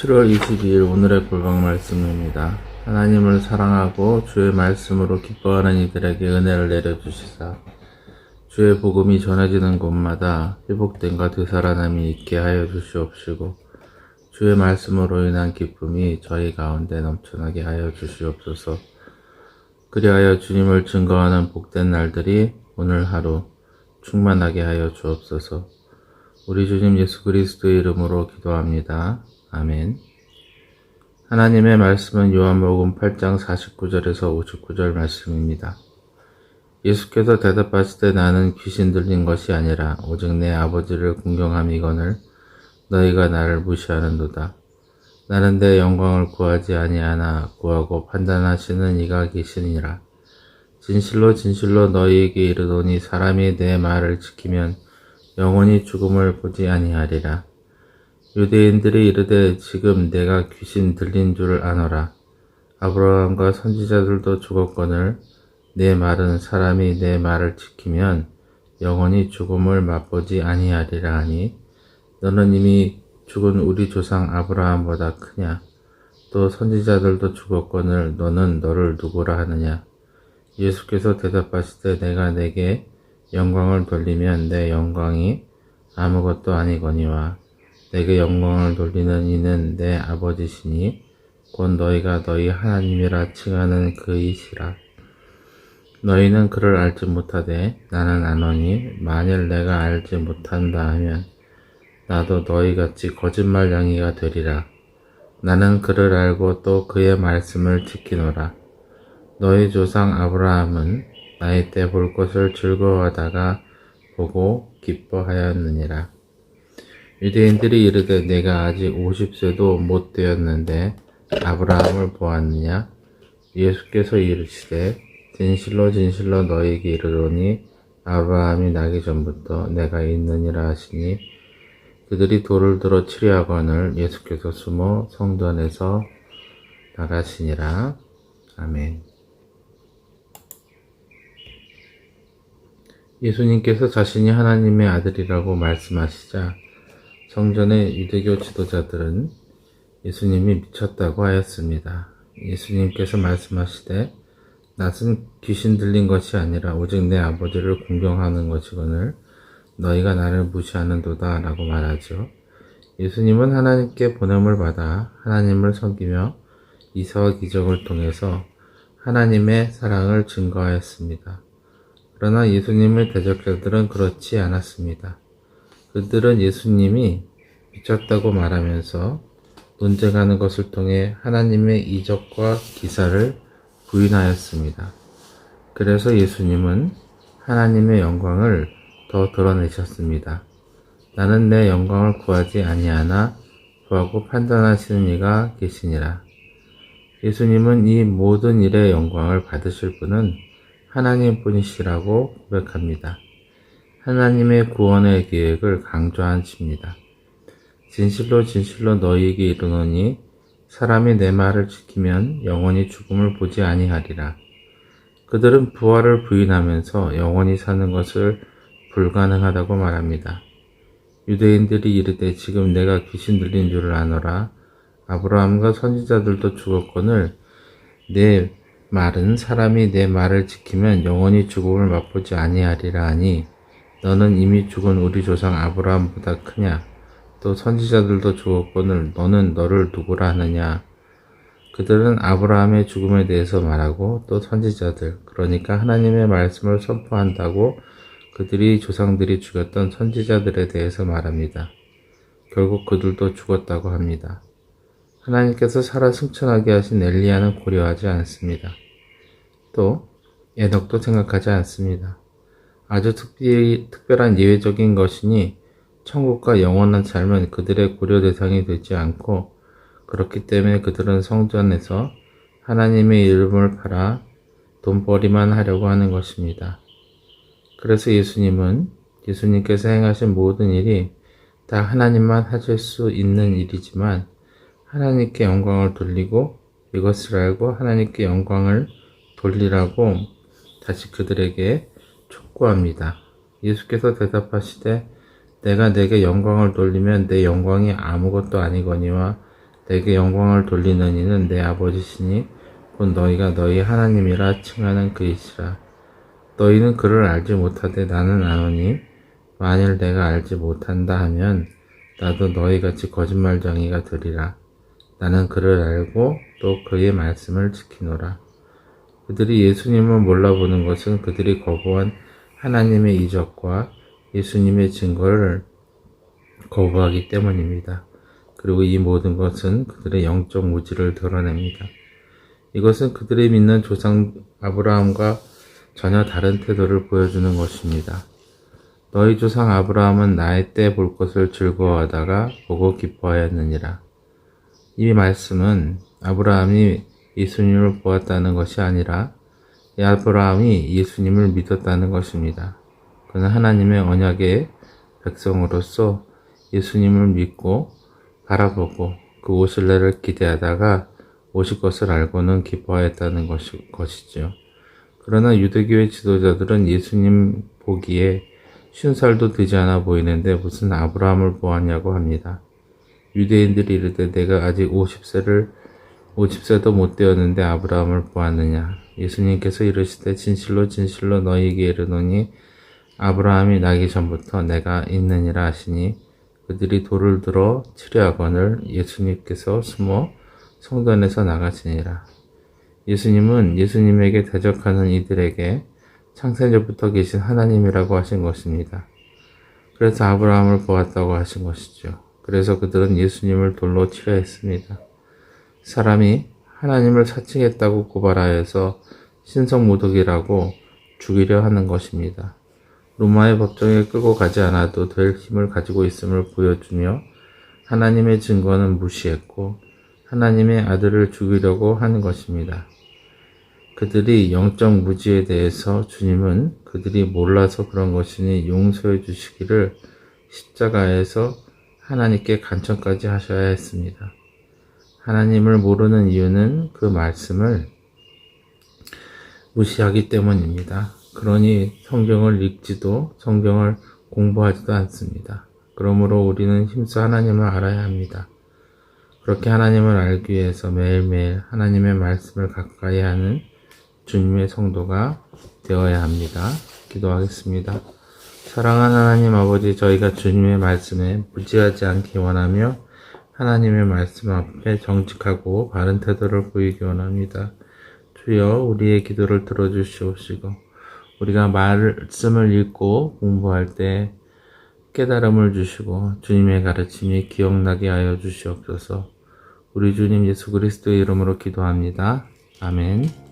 7월 22일 오늘의 골방 말씀입니다. 하나님을 사랑하고 주의 말씀으로 기뻐하는 이들에게 은혜를 내려주시사 주의 복음이 전해지는 곳마다 회복됨과 되살아남이 있게 하여 주시옵시고 주의 말씀으로 인한 기쁨이 저희 가운데 넘쳐나게 하여 주시옵소서. 그리하여 주님을 증거하는 복된 날들이 오늘 하루 충만하게 하여 주옵소서. 우리 주님 예수 그리스도의 이름으로 기도합니다. 아멘. 하나님의 말씀은 요한복음 8장 49절에서 59절 말씀입니다. 예수께서 대답하실 때 나는 귀신 들린 것이 아니라 오직 내 아버지를 공경함이거늘 너희가 나를 무시하는도다. 나는 내 영광을 구하지 아니하나 구하고 판단하시는 이가 계시니라. 진실로 진실로 너희에게 이르노니 사람이 내 말을 지키면 영원히 죽음을 보지 아니하리라. 유대인들이 이르되 지금 내가 귀신 들린 줄 아노라. 아브라함과 선지자들도 죽었거늘 내 말은 사람이 내 말을 지키면 영원히 죽음을 맛보지 아니하리라 하니 너는 이미 죽은 우리 조상 아브라함보다 크냐? 또 선지자들도 죽었거늘 너는 너를 누구라 하느냐? 예수께서 대답하시되 내가 내게 영광을 돌리면 내 영광이 아무것도 아니거니와 내게 영광을 돌리는 이는 내 아버지시니 곧 너희가 너희 하나님이라 칭하는 그이시라. 너희는 그를 알지 못하되 나는 아노니 만일 내가 알지 못한다 하면 나도 너희같이 거짓말 양이가 되리라. 나는 그를 알고 또 그의 말씀을 지키노라. 너희 조상 아브라함은 나이 때 볼 것을 즐거워하다가 보고 기뻐하였느니라. 유대인들이 이르되 내가 아직 50세도 못 되었는데 아브라함을 보았느냐? 예수께서 이르시되 진실로 진실로 너희에게 이르노니 아브라함이 나기 전부터 내가 있느니라 하시니 그들이 돌을 들어 치려하거늘 예수께서 숨어 성도 안에서 나가시니라. 아멘. 예수님께서 자신이 하나님의 아들이라고 말씀하시자 성전의 유대교 지도자들은 예수님이 미쳤다고 하였습니다. 예수님께서 말씀하시되 낫은 귀신 들린 것이 아니라 오직 내 아버지를 공경하는 것이거늘 너희가 나를 무시하는도다 라고 말하죠. 예수님은 하나님께 보냄을 받아 하나님을 섬기며 이사와 기적을 통해서 하나님의 사랑을 증거하였습니다. 그러나 예수님의 대적자들은 그렇지 않았습니다. 그들은 예수님이 미쳤다고 말하면서 논쟁하는 것을 통해 하나님의 이적과 기사를 부인하였습니다. 그래서 예수님은 하나님의 영광을 더 드러내셨습니다. 나는 내 영광을 구하지 아니하나 구하고 판단하시는 이가 계시니라. 예수님은 이 모든 일의 영광을 받으실 분은 하나님 뿐이시라고 고백합니다. 하나님의 구원의 계획을 강조하십니다. 진실로 진실로 너희에게 이르노니 사람이 내 말을 지키면 영원히 죽음을 보지 아니하리라. 그들은 부활을 부인하면서 영원히 사는 것을 불가능하다고 말합니다. 유대인들이 이르되 지금 내가 귀신 들린 줄을 아노라. 아브라함과 선지자들도 죽었거늘 내 말은 사람이 내 말을 지키면 영원히 죽음을 맛보지 아니하리라 하니 너는 이미 죽은 우리 조상 아브라함보다 크냐? 또 선지자들도 죽었거늘 너는 너를 누구라 하느냐? 그들은 아브라함의 죽음에 대해서 말하고 또 선지자들, 그러니까 하나님의 말씀을 선포한다고 그들이 조상들이 죽였던 선지자들에 대해서 말합니다. 결국 그들도 죽었다고 합니다. 하나님께서 살아 승천하게 하신 엘리야는 고려하지 않습니다. 또 에녹도 생각하지 않습니다. 아주 특별한 예외적인 것이니 천국과 영원한 삶은 그들의 고려 대상이 되지 않고 그렇기 때문에 그들은 성전에서 하나님의 이름을 팔아 돈벌이만 하려고 하는 것입니다. 그래서 예수님께서 행하신 모든 일이 다 하나님만 하실 수 있는 일이지만 하나님께 영광을 돌리고 이것을 알고 하나님께 영광을 돌리라고 다시 그들에게 촉구합니다. 예수께서 대답하시되 내가 내게 영광을 돌리면 내 영광이 아무것도 아니거니와 내게 영광을 돌리는 이는 내 아버지시니 곧 너희가 너희 하나님이라 칭하는 그이시라. 너희는 그를 알지 못하되 나는 아노니 만일 내가 알지 못한다 하면 나도 너희같이 거짓말쟁이가 되리라. 나는 그를 알고 또 그의 말씀을 지키노라. 그들이 예수님을 몰라보는 것은 그들이 거부한 하나님의 이적과 예수님의 증거를 거부하기 때문입니다. 그리고 이 모든 것은 그들의 영적 무지를 드러냅니다. 이것은 그들이 믿는 조상 아브라함과 전혀 다른 태도를 보여주는 것입니다. 너희 조상 아브라함은 나의 때 볼 것을 즐거워하다가 보고 기뻐하였느니라. 이 말씀은 아브라함이 예수님을 보았다는 것이 아니라 아브라함이 예수님을 믿었다는 것입니다. 그는 하나님의 언약의 백성으로서 예수님을 믿고 바라보고 그 오실 날을 기대하다가 오실 것을 알고는 기뻐하였다는 것이죠. 그러나 유대교의 지도자들은 예수님 보기에 50살도 되지 않아 보이는데 무슨 아브라함을 보았냐고 합니다. 유대인들이 이르되 내가 아직 50세도 못 되었는데 아브라함을 보았느냐. 예수님께서 이르시되 진실로 진실로 너희에게 이르노니 아브라함이 나기 전부터 내가 있느니라 하시니 그들이 돌을 들어 치려하거늘 예수님께서 숨어 성전에서 나가시니라. 예수님은 예수님에게 대적하는 이들에게 창세전부터 계신 하나님이라고 하신 것입니다. 그래서 아브라함을 보았다고 하신 것이죠. 그래서 그들은 예수님을 돌로 치려 했습니다. 사람이 하나님을 사칭했다고 고발하여서 신성모독이라고 죽이려 하는 것입니다. 로마의 법정에 끌고 가지 않아도 될 힘을 가지고 있음을 보여주며 하나님의 증거는 무시했고 하나님의 아들을 죽이려고 하는 것입니다. 그들이 영적 무지에 대해서 주님은 그들이 몰라서 그런 것이니 용서해 주시기를 십자가에서 하나님께 간청까지 하셔야 했습니다. 하나님을 모르는 이유는 그 말씀을 무시하기 때문입니다. 그러니 성경을 읽지도 성경을 공부하지도 않습니다. 그러므로 우리는 힘써 하나님을 알아야 합니다. 그렇게 하나님을 알기 위해서 매일매일 하나님의 말씀을 가까이 하는 주님의 성도가 되어야 합니다. 기도하겠습니다. 사랑하는 하나님 아버지, 저희가 주님의 말씀에 무지하지 않기 원하며 하나님의 말씀 앞에 정직하고 바른 태도를 보이기 원합니다. 주여, 우리의 기도를 들어주시옵시고 우리가 말씀을 읽고 공부할 때 깨달음을 주시고 주님의 가르침이 기억나게 하여 주시옵소서. 우리 주님 예수 그리스도의 이름으로 기도합니다. 아멘.